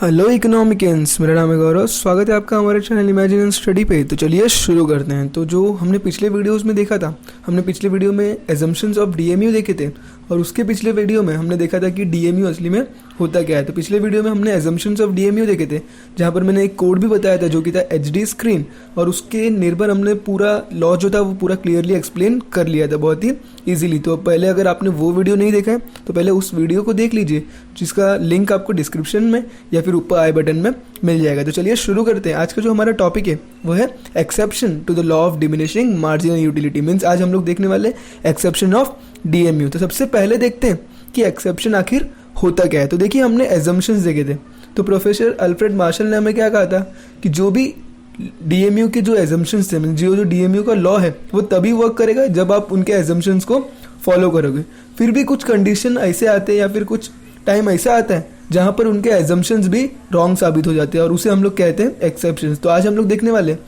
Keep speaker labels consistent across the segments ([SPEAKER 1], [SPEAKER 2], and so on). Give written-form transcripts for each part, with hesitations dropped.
[SPEAKER 1] Hello इकोनॉमिकन्स, मेरा नाम है गौरव। स्वागत है आपका हमारे चैनल इमेजिन एंड स्टडी पे। तो चलिए शुरू करते हैं। तो जो हमने पिछले वीडियोस में देखा था, हमने पिछले वीडियो में एजम्पशंस ऑफ डीएमयू देखे थे और उसके पिछले वीडियो में हमने देखा था कि डीएमयू असली में होता क्या है। तो पिछले वीडियो में हमने एजम्पशंस ऑफ डीएमयू देखे थे, जहाँ पर मैंने एक कोड भी बताया था जो कि था एचडी स्क्रीन, और उसके निर्भर हमने पूरा लॉ जो था वो पूरा क्लियरली एक्सप्लेन कर लिया था बहुत ही ईजिली। तो पहले अगर आपने वो वीडियो नहीं देखा है तो पहले उस वीडियो को देख लीजिए, जिसका लिंक आपको डिस्क्रिप्शन में या फिर ऊपर आई बटन में मिल जाएगा। तो चलिए शुरू करते हैं। आज का जो हमारा टॉपिक है वो है exception to the law of diminishing marginal utility. Means आज हम लोग देखने वाले एक्सेप्शन ऑफ डीएमयू। तो सबसे पहले देखते हैं कि एक्सेप्शन आखिर होता क्या है। तो देखिए, हमने एजम्पशंस देखे थे। तो प्रोफेसर अल्फ्रेड मार्शल ने हमें क्या कहा था कि जो भी डीएमयू के जो एजम्पशंस थे, जो डीएमयू का लॉ है वो तभी वर्क करेगा जब आप उनके एजम्पशंस को फॉलो करोगे। फिर भी कुछ कंडीशन ऐसे आते हैं या फिर कुछ टाइम ऐसा आता है जहां पर उनके एजम्पशंस भी रॉन्ग साबित हो जाते हैं और उसे हम लोग कहते हैं एक्सेप्शंस। तो आज हम लोग देखने वाले हैं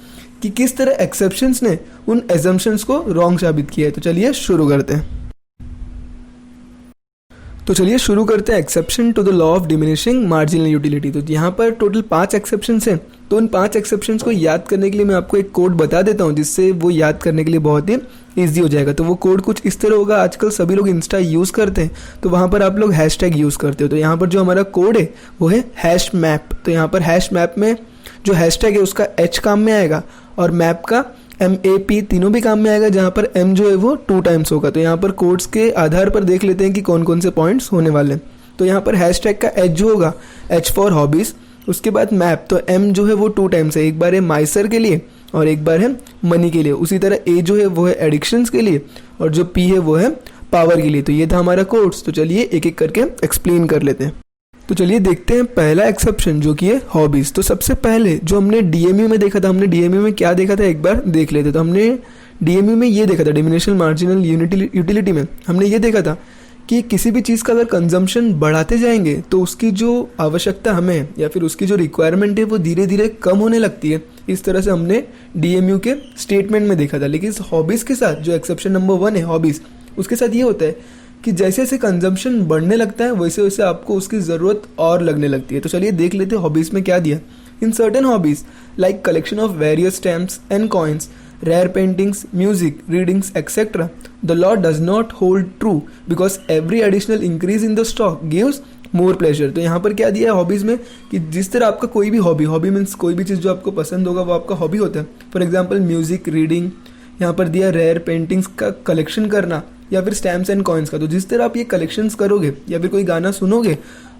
[SPEAKER 1] कि किस तरह एक्सेप्शंस ने उन एजम्पशंस को रॉन्ग साबित किया है। तो चलिए शुरू करते हैं। Exception to the law of diminishing marginal utility. तो यहाँ पर टोटल 5 एक्सेप्शंस हैं। तो उन 5 एक्सेप्शंस को याद करने के लिए मैं आपको एक कोड बता देता हूँ, जिससे वो याद करने के लिए बहुत ही ईजी हो जाएगा। तो वो कोड कुछ इस तरह होगा। आजकल सभी लोग इंस्टा यूज़ करते हैं, तो वहाँ पर आप लोग हैशटैग यूज़ करते हो। तो यहाँ पर जो हमारा कोड है वो है हैश मैप। तो यहाँ पर हैश मैप में जो हैशटैग है उसका H काम में आएगा और मैप का MAP तीनों भी काम में आएगा, जहाँ पर M जो है वो 2 टाइम्स होगा। तो यहाँ पर कोड्स के आधार पर देख लेते हैं कि कौन कौन से पॉइंट्स होने वाले हैं। तो यहाँ पर हैशटैग का H जो होगा H फॉर हॉबीज़, उसके बाद मैप, तो M जो है वो 2 टाइम्स है, एक बार है माइसर के लिए और एक बार है मनी के लिए। उसी तरह A जो है वो है एडिक्शंस के लिए और जो P है वो है पावर के लिए। तो ये था हमारा कोड्स। तो चलिए एक एक करके एक्सप्लेन कर लेते हैं। तो चलिए देखते हैं पहला एक्सेप्शन जो कि है हॉबीज़। तो सबसे पहले जो हमने डीएमयू में देखा था, हमने डीएमयू में क्या देखा था एक बार देख लेते। तो हमने डीएमयू में ये देखा था, डिमिनिशिंग मार्जिनल यूटिलिटी में हमने ये देखा था कि किसी भी चीज़ का अगर कंजम्पशन बढ़ाते जाएंगे तो उसकी जो आवश्यकता हमें या फिर उसकी जो रिक्वायरमेंट है वो धीरे धीरे कम होने लगती है। इस तरह से हमने डीएमयू के स्टेटमेंट में देखा था। लेकिन इस हॉबीज़ के साथ जो एक्सेप्शन नंबर 1 है हॉबीज़, उसके साथ ये होता है कि जैसे जैसे कंजम्पशन बढ़ने लगता है वैसे वैसे आपको उसकी ज़रूरत और लगने लगती है। तो चलिए देख लेते हैं हॉबीज़ में क्या दिया। In certain hobbies like collection of various stamps and coins, rare paintings, music, readings, etc. The law does not hold true because every additional increase in the stock gives more pleasure. तो यहाँ पर क्या दिया है hobbies में कि जिस तरह आपका कोई भी हॉबी मीन्स कोई भी चीज़ जो आपको पसंद होगा वो आपका हॉबी होता है। फॉर एग्जाम्पल म्यूज़िक, रीडिंग, यहाँ पर दिया रेयर पेंटिंग्स का कलेक्शन करना या फिर स्टैम्प्स एंड कॉइन्स का। तो जिस तरह आप ये कलेक्शंस करोगे या फिर कोई गाना सुनोगे,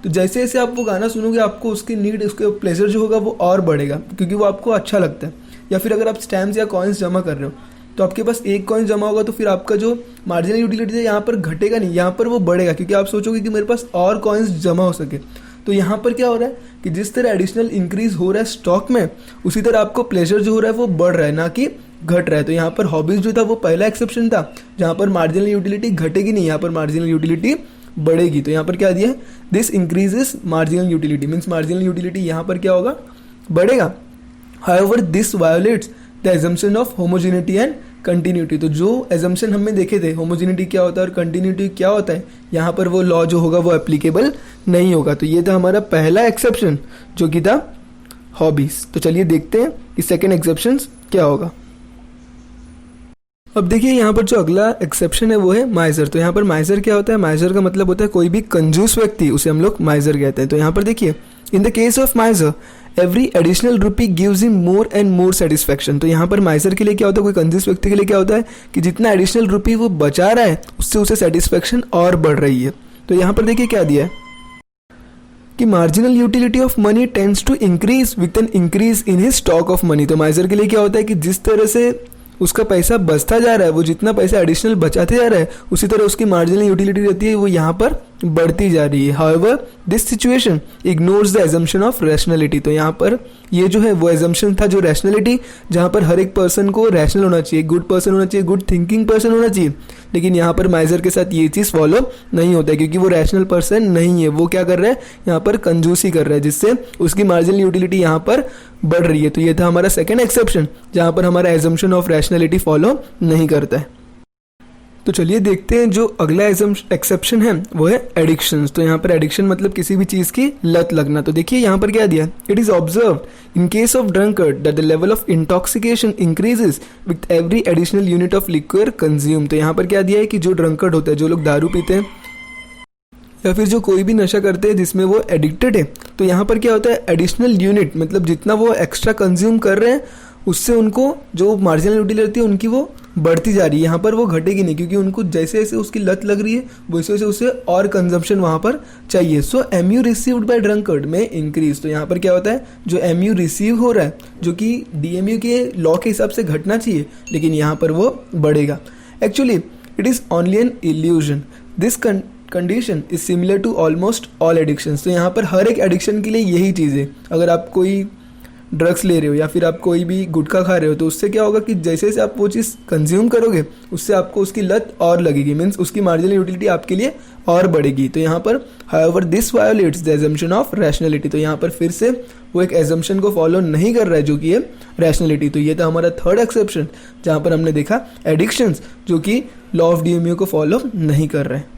[SPEAKER 1] तो जैसे जैसे आप वो गाना सुनोगे आपको उसकी नीड, उसके प्लेजर जो होगा वो और बढ़ेगा क्योंकि वो आपको अच्छा लगता है। या फिर अगर आप स्टैम्प्स या कॉइन्स जमा कर रहे हो तो आपके पास एक कॉइन जमा होगा तो फिर आपका जो मार्जिनल यूटिलिटी है यहाँ पर घटेगा नहीं, यहाँ पर वो बढ़ेगा क्योंकि आप सोचोगे कि मेरे पास और कॉइन्स जमा हो सके। तो यहाँ पर क्या हो रहा है कि जिस तरह एडिशनल इंक्रीज हो रहा है स्टॉक में, उसी तरह आपको प्लेजर जो हो रहा है वो बढ़ रहा है, ना कि घट रहा है। तो यहाँ पर हॉबीज जो था वो पहला एक्सेप्शन था जहाँ पर मार्जिनल यूटिलिटी घटेगी नहीं, यहाँ पर मार्जिनल यूटिलिटी बढ़ेगी। तो यहाँ पर क्या दिया है, this increases marginal utility, means marginal utility यहाँ पर क्या होगा, बढ़ेगा। However this violates the assumption of homogeneity and continuity. तो जो एजम्पशन हमने देखे थे होमोजेनिटी क्या होता है और कंटिन्यूटी क्या होता है, यहाँ पर वो लॉ जो होगा वो एप्लीकेबल नहीं होगा। तो ये था हमारा पहला एक्सेप्शन जो कि था हॉबीज। तो चलिए देखते हैं कि सेकेंड एक्सेप्शन क्या होगा। अब देखिए यहाँ पर जो अगला एक्सेप्शन है वो है माइजर। तो यहाँ पर माइजर क्या होता है, माइजर का मतलब होता है कोई भी कंजूस व्यक्ति, उसे हम लोग माइजर कहते हैं। तो यहाँ पर देखिए, in the case of माइजर every additional rupee gives him more and more satisfaction. तो यहाँ पर माइजर के लिए क्या होता है, कोई कंजूस व्यक्ति के लिए क्या होता है कि जितना एडिशनल रुपी वो बचा रहा है उससे उसे सेटिस्फैक्शन और बढ़ रही है। तो यहाँ पर देखिए क्या दिया है कि marginal utility of money tends to increase with an increase in his stock of money. तो माइजर के लिए क्या होता है कि जिस तरह से उसका पैसा बचता जा रहा है, वो जितना पैसा एडिशनल बचाते जा रहा है उसी तरह उसकी मार्जिनल यूटिलिटी रहती है वो यहाँ पर बढ़ती जा रही है। However this situation ignores the assumption of rationality. तो यहाँ पर ये जो है वो एजम्पशन था जो रैशनैलिटी, जहाँ पर हर एक पर्सन को रैशनल होना चाहिए, गुड पर्सन होना चाहिए, गुड थिंकिंग पर्सन होना चाहिए। लेकिन यहाँ पर माइजर के साथ ये चीज़ फॉलो नहीं होता है क्योंकि वो रैशनल पर्सन नहीं है। वो क्या कर रहा है, यहाँ पर कंजूसी कर रहा है, जिससे उसकी मार्जिनल यूटिलिटी यहाँ पर बढ़ रही है। तो ये था हमारा सेकेंड एक्सेप्शन जहाँ पर हमारा एजम्पशन ऑफ रैशनैलिटी फॉलो नहीं करता है। तो चलिए देखते हैं जो अगला एक्सेप्शन है वो है एडिक्शंस। तो यहाँ पर एडिक्शन मतलब किसी भी चीज़ की लत लगना। तो देखिए यहाँ पर क्या दिया, it is observed in case of drunkard that the level of intoxication increases with every additional unit of liquid consume. तो यहाँ पर क्या दिया है कि जो ड्रंकर्ड होता है, जो लोग दारू पीते हैं या फिर जो कोई भी नशा करते हैं जिसमें वो एडिक्टेड है, तो यहाँ पर क्या होता है, एडिशनल यूनिट मतलब जितना वो एक्स्ट्रा कंज्यूम कर रहे हैं उससे उनको जो मार्जिनल यूटिलिटी रहती है उनकी वो बढ़ती जा रही है। यहाँ पर वो घटेगी नहीं, क्योंकि उनको जैसे जैसे उसकी लत लग रही है वैसे वैसे उसे और कंजम्पशन वहाँ पर चाहिए। सो MU रिसीव्ड बाय ड्रंकर्ड में इंक्रीज। तो यहाँ पर क्या होता है, जो MU रिसीव हो रहा है जो कि DMU के लॉ के हिसाब से घटना चाहिए, लेकिन यहाँ पर वो बढ़ेगा। Actually it is only an illusion. This condition is similar to almost all addictions. तो यहाँ पर हर एक एडिक्शन के लिए यही चीज़ है। अगर आप कोई ड्रग्स ले रहे हो या फिर आप कोई भी गुटखा खा रहे हो तो उससे क्या होगा कि जैसे जैसे आप वो चीज़ कंज्यूम करोगे उससे आपको उसकी लत और लगेगी, मीन्स उसकी मार्जिनल यूटिलिटी आपके लिए और बढ़ेगी। तो यहाँ पर however this violates the assumption of rationality. तो यहाँ पर फिर से वो एक एजम्पशन को फॉलो नहीं कर रहा है जो कि है रैशनलिटी। तो ये था हमारा थर्ड एक्सेप्शन जहाँ पर हमने देखा एडिक्शंस जो कि लॉ ऑफ DMU को फॉलो नहीं कर रहे हैं।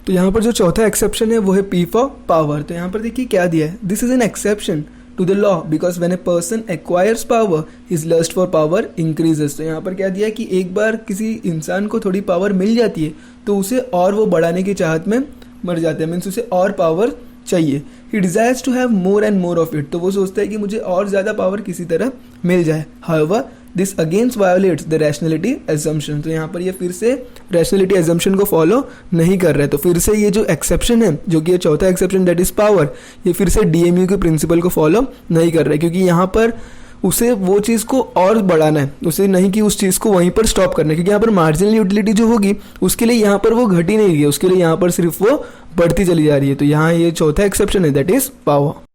[SPEAKER 1] तो यहाँ पर जो चौथा एक्सेप्शन है वो है P फॉर पावर। तो यहाँ पर देखिए क्या दिया है, this is an exception to the law because when a person acquires power his lust for power increases। तो यहाँ पर क्या दिया है कि एक बार किसी इंसान को थोड़ी पावर मिल जाती है तो उसे और वो बढ़ाने की चाहत में मर जाता है, मीन्स उसे और पावर चाहिए। he desires to have more and more of it। तो वो सोचता है कि मुझे और ज़्यादा पावर किसी तरह मिल जाए। however this again violates the rationality assumption। तो यहाँ पर ये फिर से rationality assumption को फॉलो नहीं कर रहा है। तो फिर से ये जो एक्सेप्शन है जो कि ये चौथा एक्सेप्शन दैट इज पावर, ये फिर से DMU के प्रिंसिपल को फॉलो नहीं कर रहा है, क्योंकि यहाँ पर उसे वो चीज़ को और बढ़ाना है, उसे नहीं कि उस चीज़ को वहीं पर स्टॉप करना है। क्योंकि यहाँ पर मार्जिनल यूटिलिटी जो होगी उसके लिए यहाँ पर वो घट ही नहीं रही है, उसके लिए यहाँ पर सिर्फ वो बढ़ती चली जा रही है। तो यहाँ ये चौथा एक्सेप्शन है दैट इज पावर।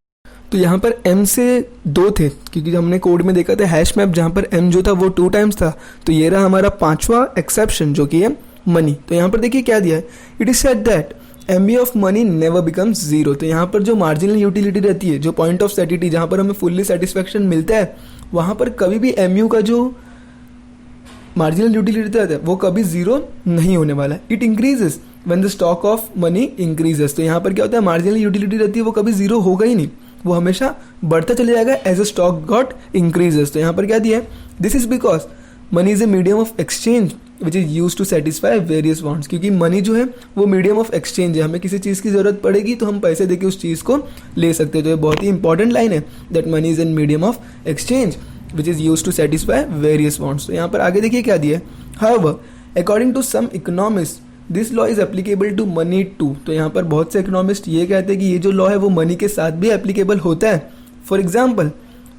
[SPEAKER 1] तो यहाँ पर M से 2 थे, क्योंकि हमने कोड में देखा था हैश मैप जहाँ पर M जो था वो 2 टाइम्स था। तो ये रहा हमारा पांचवा एक्सेप्शन जो कि है मनी। तो यहाँ पर देखिए क्या दिया है, it is said that MB of money never becomes zero. तो यहाँ पर जो मार्जिनल यूटिलिटी रहती है, जो पॉइंट ऑफ सैटिटी जहाँ पर हमें फुल्ली सेटिस्फैक्शन मिलता है, वहाँ पर कभी भी MU का जो मार्जिनल यूटिलिटी रहता है वो कभी जीरो नहीं होने वाला है। It increases when the stock of money increases. तो यहाँ पर क्या होता है, मार्जिनल यूटिलिटी रहती है वो कभी जीरो होगा ही नहीं, वो हमेशा बढ़ता चले जाएगा as a stock got increases. तो यहाँ पर क्या दिया है, this is because money is a medium of exchange which is use to satisfy various wants. क्योंकि मनी जो है वो मीडियम ऑफ एक्सचेंज है, हमें किसी चीज़ की जरूरत पड़ेगी तो हम पैसे देके उस चीज़ को ले सकते हैं। तो ये बहुत ही इंपॉर्टेंट लाइन है that money is an medium of exchange which is use to satisfy various wants. तो यहाँ पर आगे देखिए क्या दिया है, however according to some economist this law is applicable to money too. तो यहाँ पर बहुत से इकोनॉमिस्ट ये कहते हैं कि ये जो लॉ है वो मनी के साथ भी एप्लीकेबल होता है। For example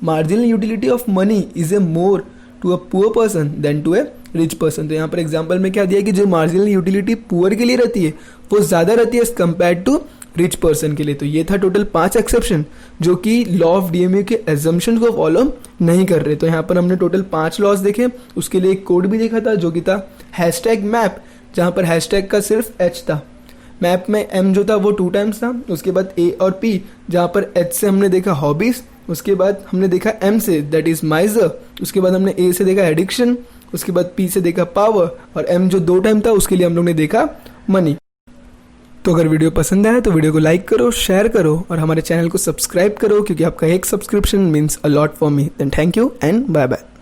[SPEAKER 1] marginal utility of money is a more to a poor person than to a rich person. तो यहाँ पर एग्जाम्पल में क्या दिया कि जो मार्जिनल यूटिलिटी पुअर के लिए रहती है वो ज़्यादा रहती है as compare to rich person के लिए। तो ये था टोटल 5 एक्सेप्शन जो कि लॉ ऑफ DMU के एजम्पशन को फॉलो नहीं कर रहे। तो यहाँ पर हमने टोटल 5 लॉज देखे, उसके लिए एक कोड भी देखा था जो कि था हैशटैग मैप, जहाँ पर हैशटैग का सिर्फ H था। मैप में M जो था वो 2 टाइम्स था। उसके बाद A और P, जहाँ पर H से हमने देखा हॉबीज, उसके बाद हमने देखा M से दैट इज माइजर, उसके बाद हमने A से देखा एडिक्शन, उसके बाद P से देखा पावर, और M जो 2 टाइम था उसके लिए हम लोग ने देखा मनी। तो अगर वीडियो पसंद आया तो वीडियो को लाइक करो, शेयर करो और हमारे चैनल को सब्सक्राइब करो, क्योंकि आपका एक subscription means a lot for me. Then thank you and bye bye.